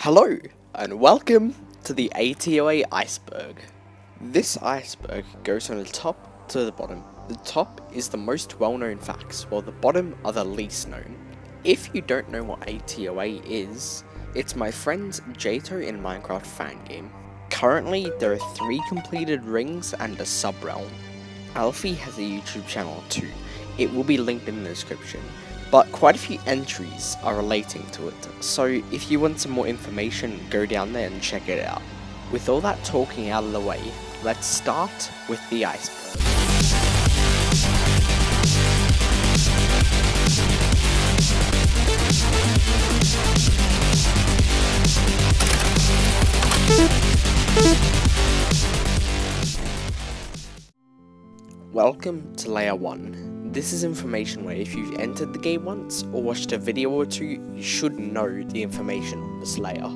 Hello, and welcome to the JToH Iceberg. This iceberg goes from the top to the bottom. The top is the most well-known facts, while the bottom are the least known. If you don't know what JToH is, it's my friend's JToH in Minecraft fangame. Currently, there are 3 completed rings and a sub-realm. Alfie has a YouTube channel too. It will be linked in the description. But quite a few entries are relating to it, so if you want some more information, go down there and check it out. With all that talking out of the way, let's start with the iceberg. Welcome to Layer 1. This is information where if you've entered the game once or watched a video or two, you should know the information on this layer.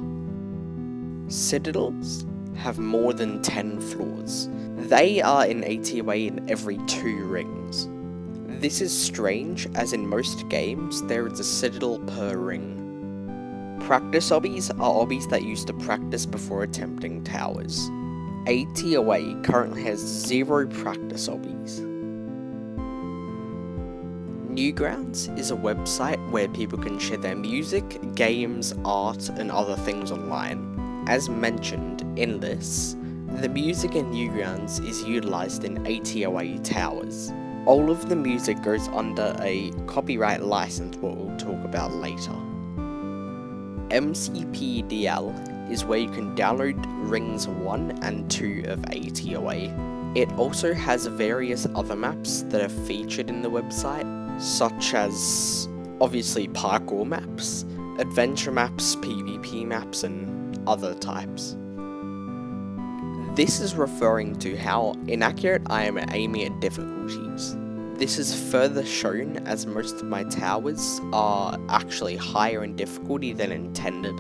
Citadels have more than 10 floors. They are in JToH in every 2 rings. This is strange, as in most games, there is a citadel per ring. Practice obbies are obbies that use to practice before attempting towers. JToH currently has 0 practice obbies. Newgrounds is a website where people can share their music, games, art, and other things online. As mentioned in this, the music in Newgrounds is utilized in JToH towers. All of the music goes under a copyright license, what we'll talk about later. MCPDL is where you can download rings 1 and 2 of JToH. It also has various other maps that are featured in the website, such as, obviously, parkour maps, adventure maps, PvP maps, and other types. This is referring to how inaccurate I am at aiming at difficulties. This is further shown as most of my towers are actually higher in difficulty than intended.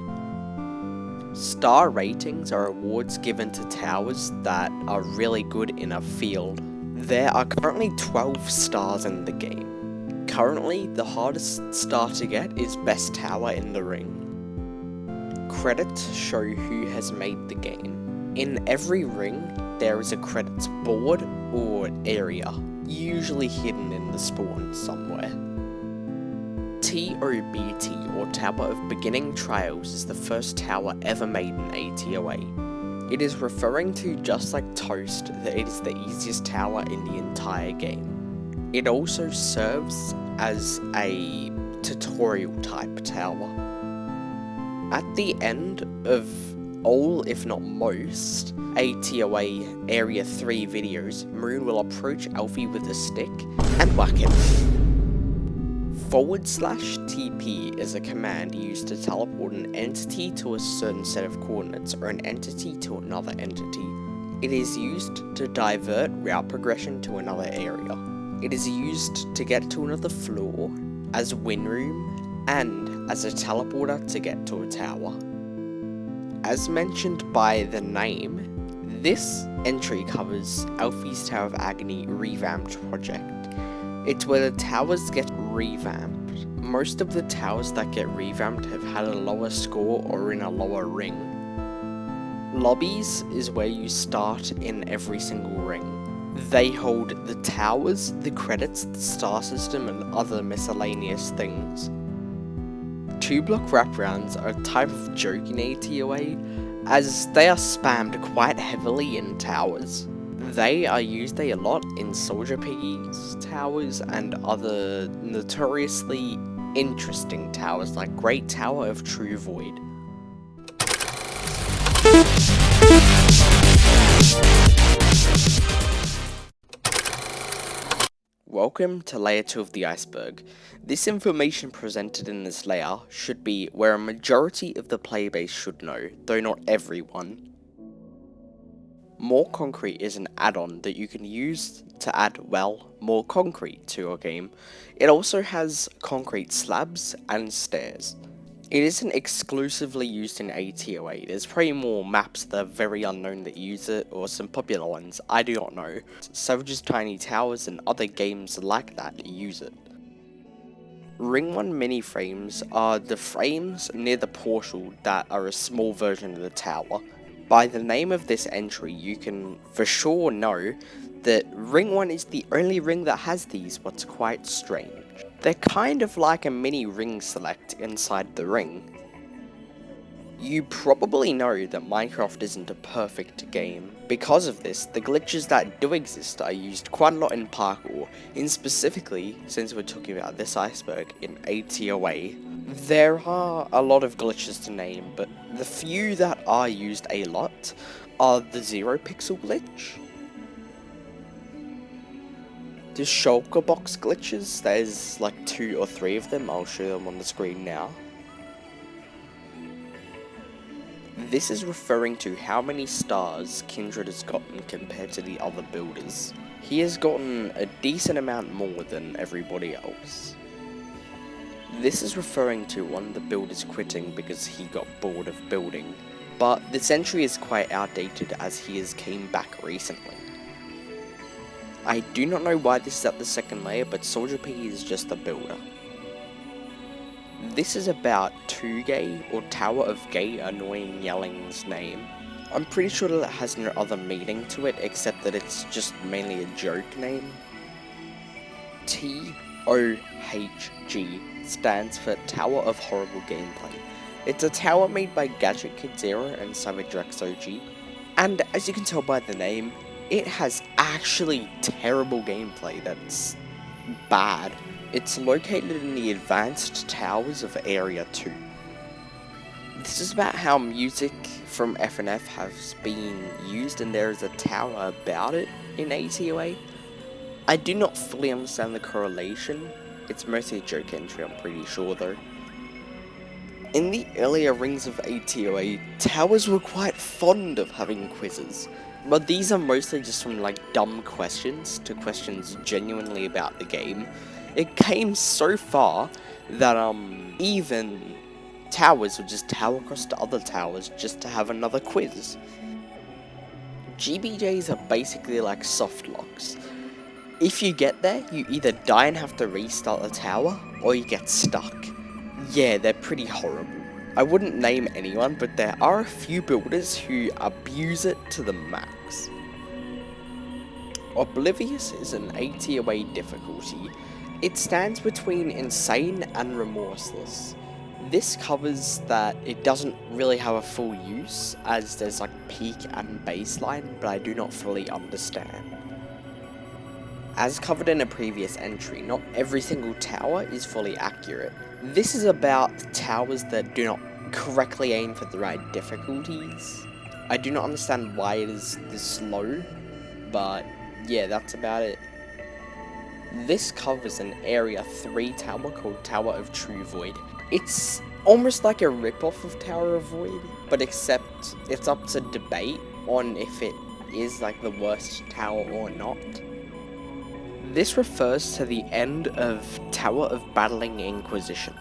Star ratings are awards given to towers that are really good in a field. There are currently 12 stars in the game. Currently, the hardest star to get is Best Tower in the Ring. Credits show who has made the game. In every ring, there is a credits board or area, usually hidden in the spawn somewhere. TOBT, or Tower of Beginning Trials, is the first tower ever made in JToH. It is referring to, just like Toast, that it is the easiest tower in the entire game. It also serves as a tutorial type tower. At the end of all, if not most, JToH Area 3 videos, Maroon will approach Alfie with a stick and whack him. /TP is a command used to teleport an entity to a certain set of coordinates or an entity to another entity. It is used to divert route progression to another area. It is used to get to another floor, as win room, and as a teleporter to get to a tower. As mentioned by the name, this entry covers Alfie's Tower of Agony revamped project. It's where the towers get revamped. Most of the towers that get revamped have had a lower score or in a lower ring. Lobbies is where you start in every single ring. They hold the towers, the credits, the star system, and other miscellaneous things. 2-block wraparounds are a type of joke in JToH, as they are spammed quite heavily in towers. They are used a lot in Soldier Piggy's towers and other notoriously interesting towers like Great Tower of True Void. Welcome to Layer 2 of the Iceberg. This information presented in this layer should be where a majority of the playbase should know, though not everyone. More Concrete is an add-on that you can use to add, well, more concrete to your game. It also has concrete slabs and stairs. It isn't exclusively used in JToH. There's probably more maps that are very unknown that use it, or some popular ones, I do not know. Savage's Tiny Towers and other games like that use it. Ring 1 mini frames are the frames near the portal that are a small version of the tower. By the name of this entry, you can for sure know that Ring 1 is the only ring that has these, what's quite strange. They're kind of like a mini ring select inside the ring. You probably know that Minecraft isn't a perfect game. Because of this, the glitches that do exist are used quite a lot in parkour, and specifically, since we're talking about this iceberg, in JToH. There are a lot of glitches to name, but the few that are used a lot are the 0 pixel glitch, the shulker box glitches, there's like 2 or 3 of them, I'll show them on the screen now. This is referring to how many stars Kindred has gotten compared to the other builders. He has gotten a decent amount more than everybody else. This is referring to one of the builders quitting because he got bored of building, but this entry is quite outdated as he has came back recently. I do not know why this is at the second layer, but Soldier P is just a builder. This is about 2Gay, or Tower of Gay Annoying Yelling's name. I'm pretty sure that it has no other meaning to it except that it's just mainly a joke name. TOHG stands for Tower of Horrible Gameplay. It's a tower made by Gadget Kid Zero and Savage Rex OG, and as you can tell by the name, it has actually terrible gameplay that's bad. It's located in the advanced towers of Area 2. This is about how music from FNF has been used and there is a tower about it in JToH. I do not fully understand the correlation. It's mostly a joke entry, I'm pretty sure though. In the earlier rings of JToH, towers were quite fond of having quizzes. But these are mostly just from like dumb questions to questions genuinely about the game. It came so far that even towers would just tower across to other towers just to have another quiz. GBJs are basically like soft locks. If you get there, you either die and have to restart the tower, or you get stuck. Yeah, they're pretty horrible. I wouldn't name anyone, but there are a few builders who abuse it to the max. Oblivious is an JToH difficulty. It stands between insane and remorseless. This covers that it doesn't really have a full use, as there's like peak and baseline, but I do not fully understand. As covered in a previous entry, not every single tower is fully accurate. This is about towers that do not correctly aim for the right difficulties. I do not understand why it is this low, but yeah, that's about it. This covers an Area 3 tower called Tower of True Void. It's almost like a rip-off of Tower of Void, but except it's up to debate on if it is like the worst tower or not. This refers to the end of Tower of Battling Inquisition.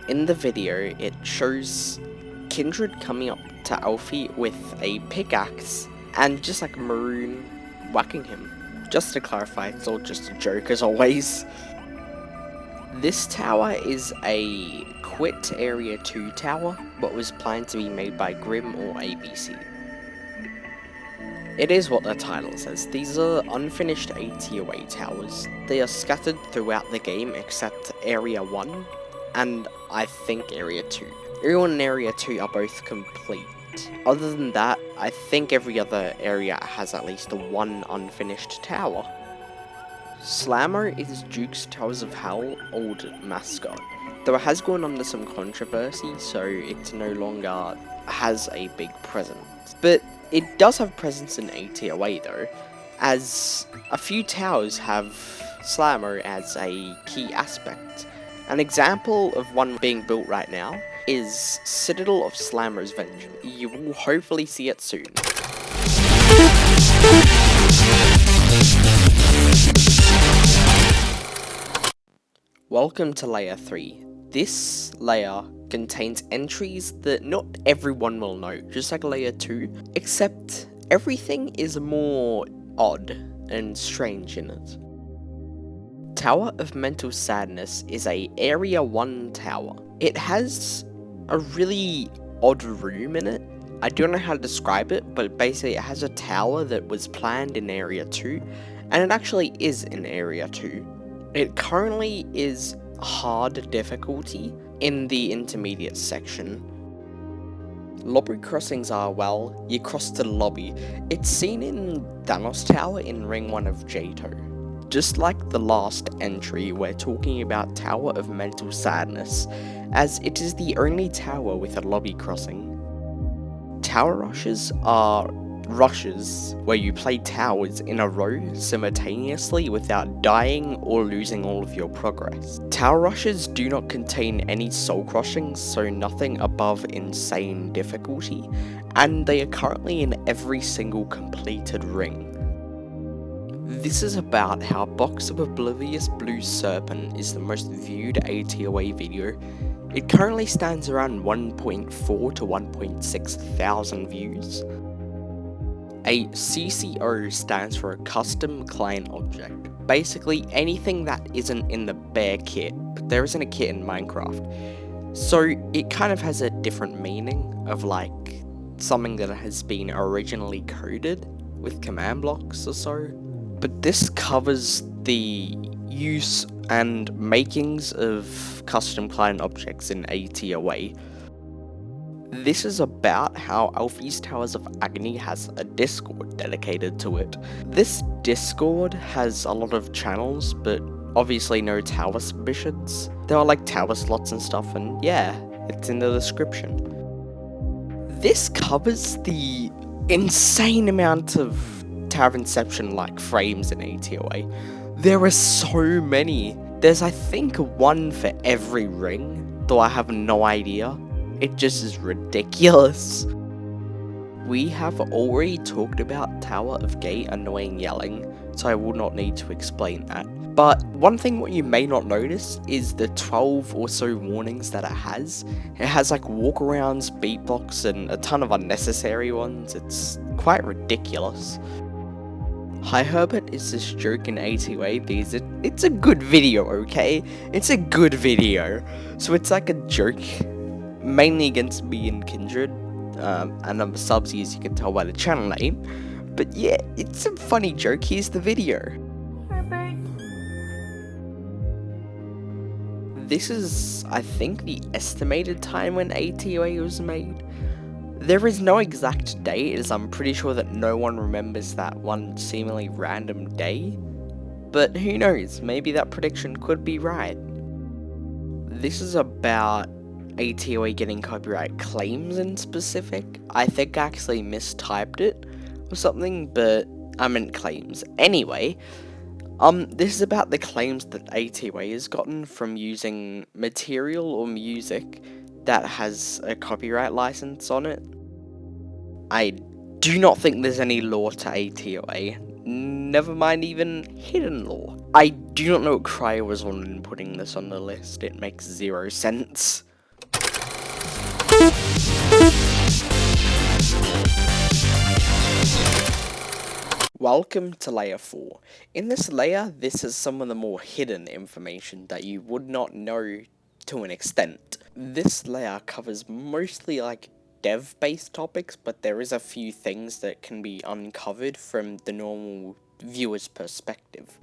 In the video, it shows Kindred coming up to Alfie with a pickaxe and just like Maroon whacking him. Just to clarify, it's all just a joke as always. This tower is a quit Area 2 tower, but was planned to be made by Grim or ABC. It is what the title says. These are unfinished JToH towers. They are scattered throughout the game except Area 1 and I think Area 2. Area 1 and Area 2 are both complete. Other than that, I think every other area has at least one unfinished tower. Slammer is Duke's Towers of Hell old mascot, though it has gone under some controversy, so it no longer has a big presence. But it does have presence in JToH though, as a few towers have Slammer as a key aspect. An example of one being built right now is Citadel of Slammer's Vengeance. You will hopefully see it soon. Welcome to Layer 3. This layer contains entries that not everyone will know, just like Layer 2, except everything is more odd and strange in it. Tower of Mental Sadness is a Area 1 tower. It has a really odd room in it. I don't know how to describe it, but basically it has a tower that was planned in Area 2, and it actually is in Area 2. It currently is hard difficulty in the intermediate section. Lobby crossings are, well, you cross to the lobby. It's seen in Thanos Tower in Ring 1 of JToH. Just like the last entry, we're talking about Tower of Mental Sadness, as it is the only tower with a lobby crossing. Tower rushes are rushes where you play towers in a row simultaneously without dying or losing all of your progress. Tower rushes do not contain any soul crushings, so nothing above insane difficulty, and they are currently in every single completed ring. This is about how Box of Oblivious Blue Serpent is the most viewed ATOA video. It currently stands around 1.4 to 1.6 thousand views. A CCO stands for a Custom Client Object. Basically anything that isn't in the bare kit, but there isn't a kit in Minecraft. So it kind of has a different meaning of like something that has been originally coded with command blocks or so. But this covers the use and makings of custom client objects in ATOA. This is about how Alfie's Towers of Agony has a Discord dedicated to it. This Discord has a lot of channels, but obviously no tower submissions. There are like tower slots and stuff, and yeah, it's in the description. This covers the insane amount of Tower of Inception like frames in ATOA. There are so many. There's I think one for every ring, though I have no idea. It just is ridiculous. We have already talked about Tower of Gate Annoying Yelling, so I will not need to explain that. But one thing what you may not notice is the 12 or so warnings that it has. It has like walkarounds, beatbox, and a ton of unnecessary ones. It's quite ridiculous. Hi Herbert is this joke in ATOA because it's a good video, okay? It's a good video. So it's like a joke, mainly against me and Kindred, and I'm Subsy as you can tell by the channel name. But yeah, it's a funny joke. Here's the video. Herbert. This is, I think, the estimated time when ATOA was made. There is no exact date, as I'm pretty sure that no one remembers that one seemingly random day. But who knows, maybe that prediction could be right. This is about ATOA getting copyright claims in specific. I think I actually mistyped it or something, but I meant claims. Anyway, this is about the claims that ATOA has gotten from using material or music that has a copyright license on it. I do not think there's any law to ATOA, never mind even hidden law. I do not know what Cryo was on in putting this on the list, it makes 0 sense. Welcome to layer 4. In this layer, this is some of the more hidden information that you would not know to an extent. This layer covers mostly like dev-based topics, but there is a few things that can be uncovered from the normal viewer's perspective.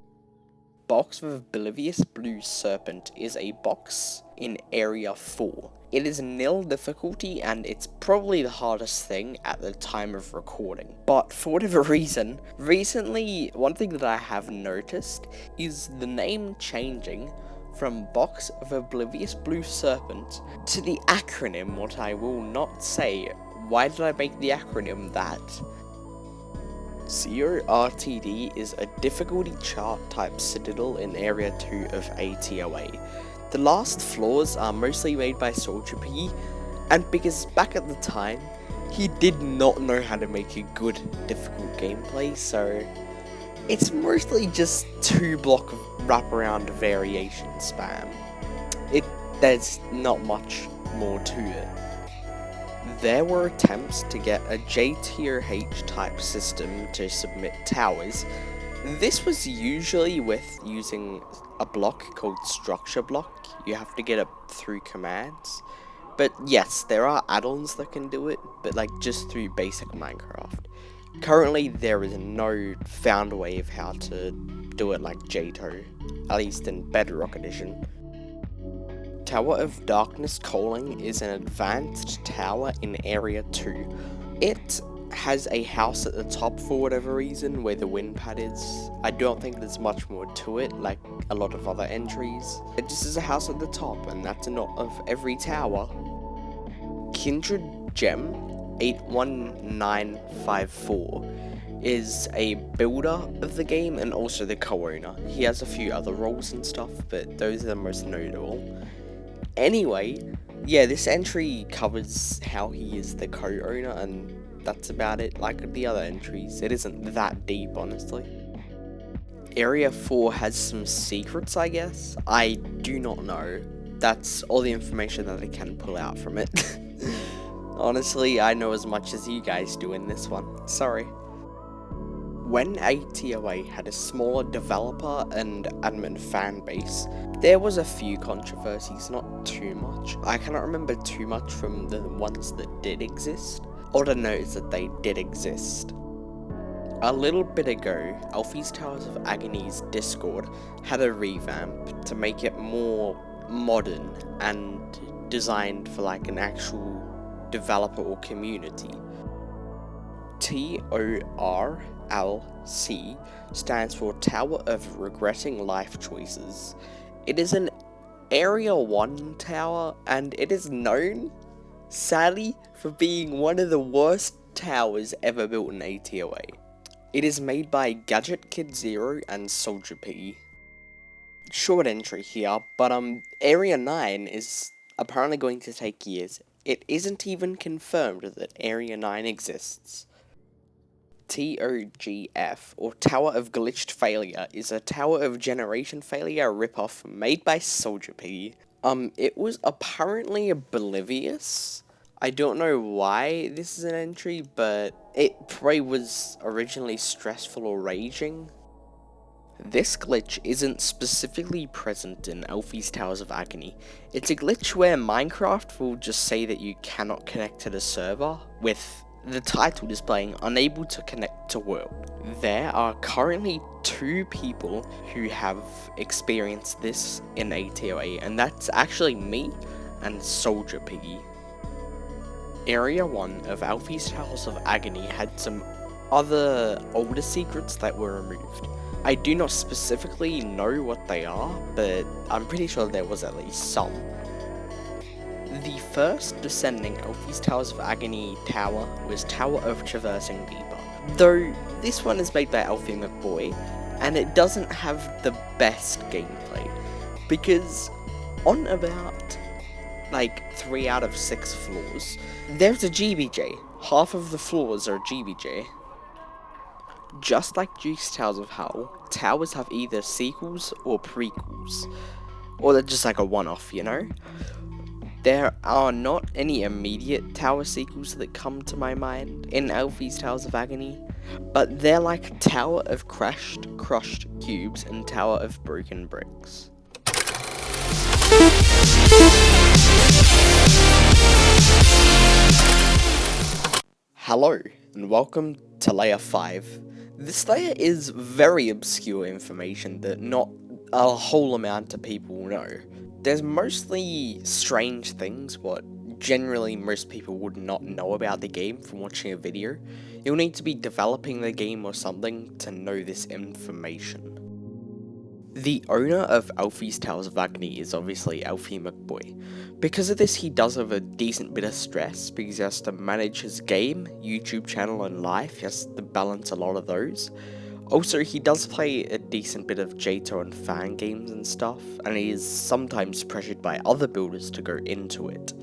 Box of Oblivious Blue Serpent is a box in Area 4. It is nil difficulty and it's probably the hardest thing at the time of recording. But for whatever reason, recently one thing that I have noticed is the name changing from Box of Oblivious Blue Serpent to the acronym, what I will not say. Why did I make the acronym that? CORTD is a difficulty chart type citadel in Area 2 of ATOA. The last floors are mostly made by Soldier P, and because back at the time, he did not know how to make a good difficult gameplay, so it's mostly just 2 block of wraparound variation spam. There's not much more to it. There were attempts to get a JToH type system to submit towers, This was usually with using a block called structure block. You have to get it through commands. But yes, there are add-ons that can do it, but like just through basic Minecraft. Currently, there is no found way of how to do it like JToH, at least in Bedrock Edition. Tower of Darkness Calling is an advanced tower in Area 2. It has a house at the top for whatever reason, where the wind pad is. I don't think there's much more to it, like a lot of other entries. It just is a house at the top, and that's not of every tower. Kindred Gem 81954 is a builder of the game and also the co-owner. He has a few other roles and stuff, but those are the most notable. Anyway, yeah, this entry covers how he is the co-owner, and that's about it. Like the other entries, it isn't that deep, honestly. Area 4 has some secrets, I guess. I do not know. That's all the information that I can pull out from it. Honestly, I know as much as you guys do in this one. Sorry. When ATOH had a smaller developer and admin fan base, there was a few controversies, not too much. I cannot remember too much from the ones that did exist. All I know is that they did exist. A little bit ago, Alfie's Towers of Agony's Discord had a revamp to make it more modern and designed for like an actual developer or community. TORLC stands for Tower of Regretting Life Choices. It is an Area 1 tower, and it is known, sadly, for being one of the worst towers ever built in ATOH. It is made by Gadget Kid 0 and Soldier Piggy. Short entry here, but Area 9 is apparently going to take years. It isn't even confirmed that Area 9 exists. TOGF, or Tower of Glitched Failure, is a Tower of Generation Failure ripoff made by Soldier Piggy. It was apparently oblivious. I don't know why this is an entry, but it probably was originally stressful or raging. This glitch isn't specifically present in Alfie's Towers of Agony. It's a glitch where Minecraft will just say that you cannot connect to the server, with the title displaying unable to connect to world. There are currently 2 people who have experienced this in ATOH, and that's actually me and Soldier Piggy. Area 1 of Alfie's Towers of Agony had some other older secrets that were removed. I do not specifically know what they are, but I'm pretty sure there was at least some. The first descending Alfie's Towers of Agony tower was Tower of Traversing Deeper, though this one is made by Alfie McBoy, and it doesn't have the best gameplay, because on about like 3 out of 6 floors, there's a GBJ. Half of the floors are GBJ. Just like Duke's Towers of Hell, towers have either sequels or prequels, or they're just like a one-off, you know? There are not any immediate tower sequels that come to my mind in Alfie's Towers of Agony, but they're like Tower of Crushed Cubes and Tower of Broken Bricks. Hello, and welcome to Layer 5. This layer is very obscure information that not a whole amount of people know. There's mostly strange things, what generally most people would not know about the game from watching a video. You'll need to be developing the game or something to know this information. The owner of Alfie's Towers of Agony is obviously Alfie McBoy. Because of this, he does have a decent bit of stress because he has to manage his game, YouTube channel, and life. He has to balance a lot of those. Also, he does play a decent bit of JToH and fan games and stuff, and he is sometimes pressured by other builders to go into it.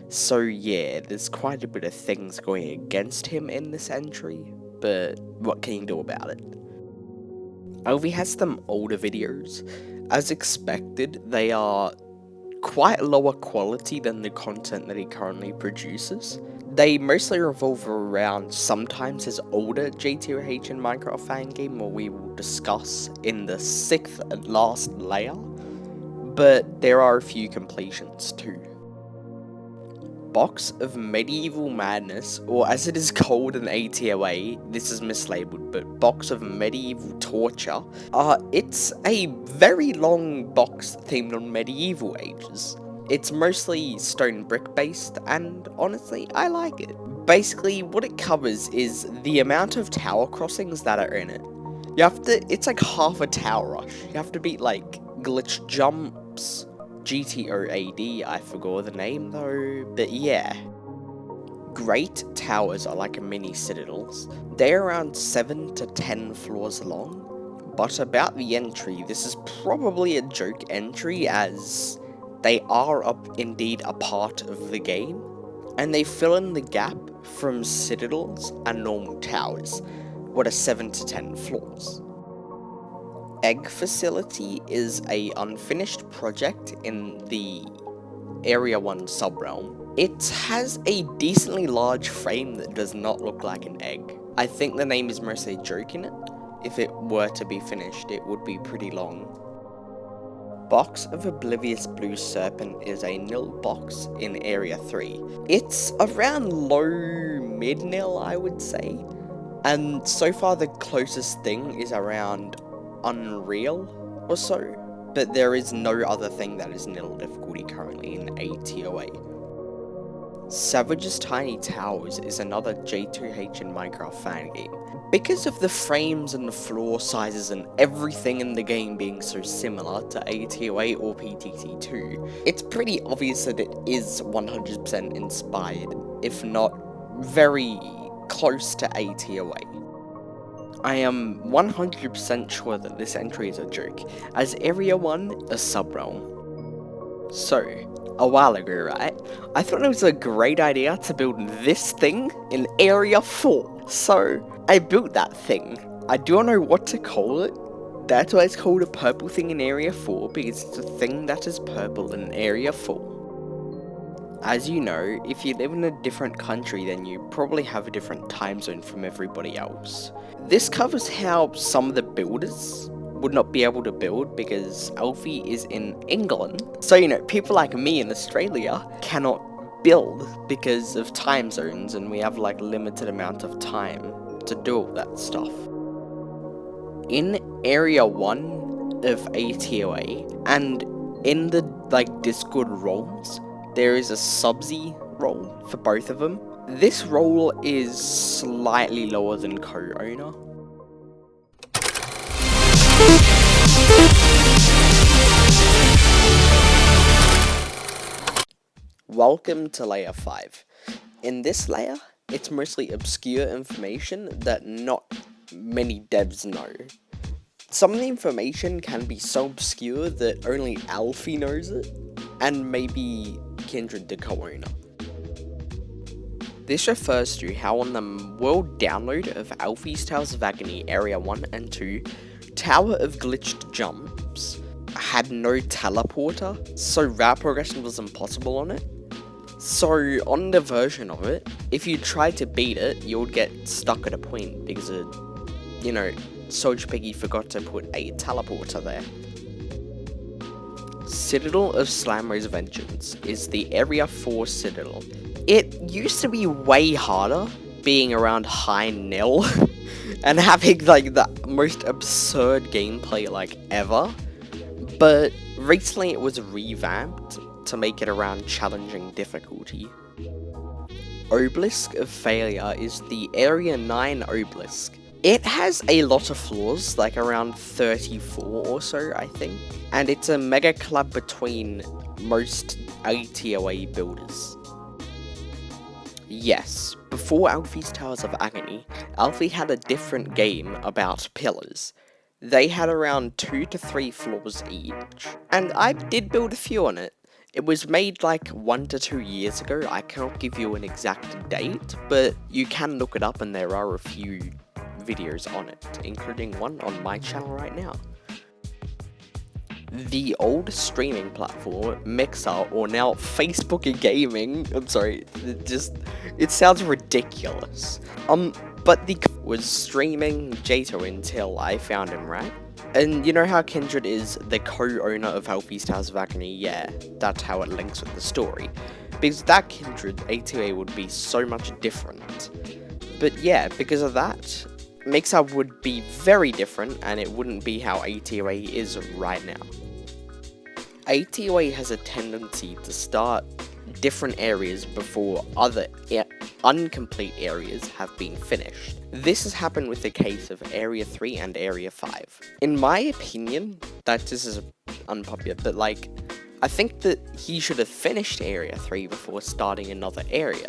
So yeah, there's quite a bit of things going against him in this entry, but what can you do about it? Alfie has some older videos. As expected, they are quite lower quality than the content that he currently produces. They mostly revolve around sometimes his older JToH and Minecraft fan game, what we will discuss in the 6th and last layer, but there are a few completions too. Box of Medieval Madness, or as it is called in ATOA, this is mislabeled, but Box of Medieval Torture. It's a very long box themed on medieval ages. It's mostly stone brick based, and honestly, I like it. Basically, what it covers is the amount of tower crossings that are in it. It's like half a tower rush. You have to beat like glitch jumps, JToH, I forgot the name though, but yeah. Great towers are like mini citadels. They're around 7 to 10 floors long, but about the entry, this is probably a joke entry as they are indeed a part of the game, and they fill in the gap from citadels and normal towers, what are 7 to 10 floors. Egg Facility is a unfinished project in the Area 1 subrealm. It has a decently large frame that does not look like an egg. I think the name is mostly a joke in it. If it were to be finished, it would be pretty long. Box of Oblivious Blue Serpent is a nil box in Area 3. It's around low mid nil, I would say. And so far the closest thing is around Unreal or so, but there is no other thing that is nil difficulty currently in ATOA. Savage's Tiny Towers is another JToH and Minecraft fan game. Because of the frames and the floor sizes and everything in the game being so similar to ATOA or PTT2, it's pretty obvious that it is 100% inspired, if not very close to ATOA. I am 100% sure that this entry is a joke, as Area 1 is subrealm. So, a while ago, right, I thought it was a great idea to build this thing in Area 4. So, I built that thing. I don't know what to call it. That's why it's called a purple thing in Area 4, because it's a thing that is purple in Area 4. As you know, if you live in a different country, then you probably have a different time zone from everybody else. This covers how some of the builders would not be able to build because Alfie is in England. So, people like me in Australia cannot build because of time zones, and we have like limited amount of time to do all that stuff. In Area 1 of ATOA, and in the Discord roles, there is a Subsy role for both of them. This role is slightly lower than co-owner. Welcome to layer 5. In this layer, it's mostly obscure information that not many devs know. Some of the information can be so obscure that only Alfie knows it, and maybe Kindred the co-owner. This refers to how on the world download of Alfie's Tales of Agony Area 1 and 2, Tower of Glitched Jumps had no teleporter, so route progression was impossible on it. So on the version of it, if you tried to beat it, you would get stuck at a point because Soldier Piggy forgot to put a teleporter there. Citadel of Slamro's Vengeance is the Area 4 Citadel. It used to be way harder, being around high nil, and having the most absurd gameplay ever, but recently it was revamped to make it around challenging difficulty. Obelisk of Failure is the Area 9 Obelisk. It has a lot of floors, around 34 or so, I think, and it's a mega collab between most ATOA builders. Yes, before Alfie's Tales of Agony, Alfie had a different game about pillars. They had around 2 to 3 floors each, and I did build a few on it. It was made 1 to 2 years ago. I cannot give you an exact date, but you can look it up and there are a few videos on it, including one on my channel right now. The old streaming platform, Mixer, or now Facebook Gaming, I'm sorry, just It sounds ridiculous. But the was streaming JToH until I found him, right? And you know how Kindred is the co-owner of Alfie's Tales of Agony? Yeah, that's how it links with the story. Because without Kindred, ATOA would be so much different. But yeah, because of that, Mixup would be very different, and it wouldn't be how ATOA is right now. ATOA has a tendency to start different areas before other incomplete areas have been finished. This has happened with the case of Area 3 and Area 5. In my opinion, that this is unpopular, but like, I think that he should have finished Area 3 before starting another area.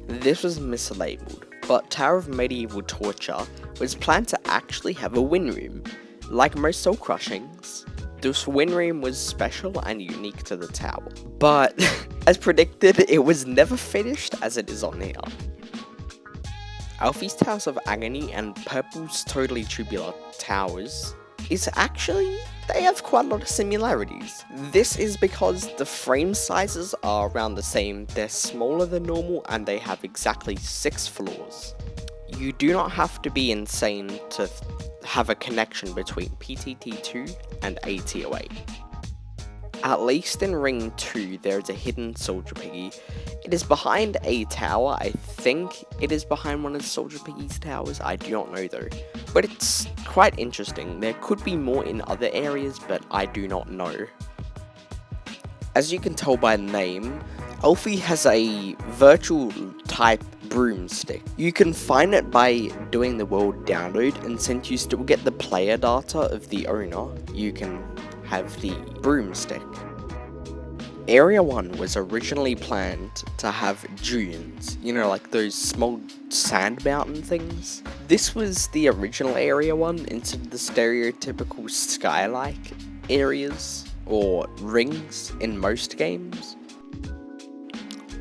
This was mislabeled, but Tower of Medieval Torture was planned to actually have a win room. Like most soul crushings, this win room was special and unique to the tower. But, as predicted, it was never finished as it is on here. Alfie's Tales of Agony and Purple's Totally Tubular Towers is actually, they have quite a lot of similarities. This is because the frame sizes are around the same, they're smaller than normal, and they have exactly 6 floors. You do not have to be insane to have a connection between PTT2 and ATOA. At least in Ring 2, there is a hidden Soldier Piggy. It is behind a tower. I think it is behind one of the Soldier Piggy's towers. I do not know though. But it's quite interesting. There could be more in other areas, but I do not know. As you can tell by the name, Alfie has a virtual type broomstick. You can find it by doing the world download, and since you still get the player data of the owner, you can have the broomstick. Area 1 was originally planned to have dunes, you know, like those small sand mountain things. This was the original Area 1 instead of the stereotypical sky-like areas or rings in most games.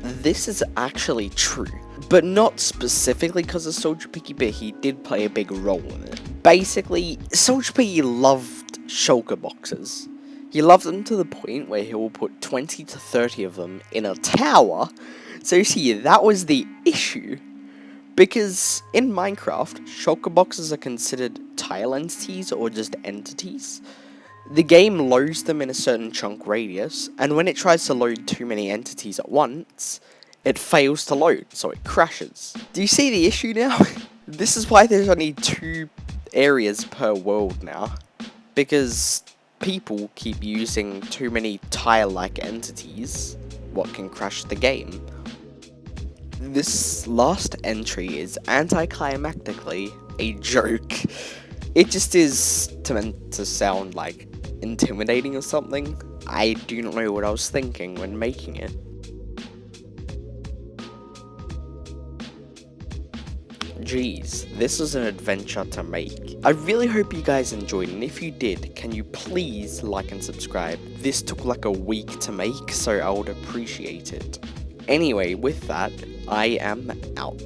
This is actually true, but not specifically because of Soldier Piggy, but he did play a big role in it. Basically, Soldier Piggy loved shulker boxes. He loved them to the point where he will put 20 to 30 of them in a tower. So see, that was the issue. Because in Minecraft, shulker boxes are considered tile entities or just entities. The game loads them in a certain chunk radius, and when it tries to load too many entities at once, it fails to load, so it crashes. Do you see the issue now? This is why there's only 2 areas per world now. Because people keep using too many tile-like entities, what can crash the game. This last entry is anticlimactically a joke. It just is meant to sound like intimidating or something. I do not know what I was thinking when making it. Jeez, this was an adventure to make. I really hope you guys enjoyed, and if you did, can you please like and subscribe? This took like a week to make, so I would appreciate it. Anyway, with that, I am out.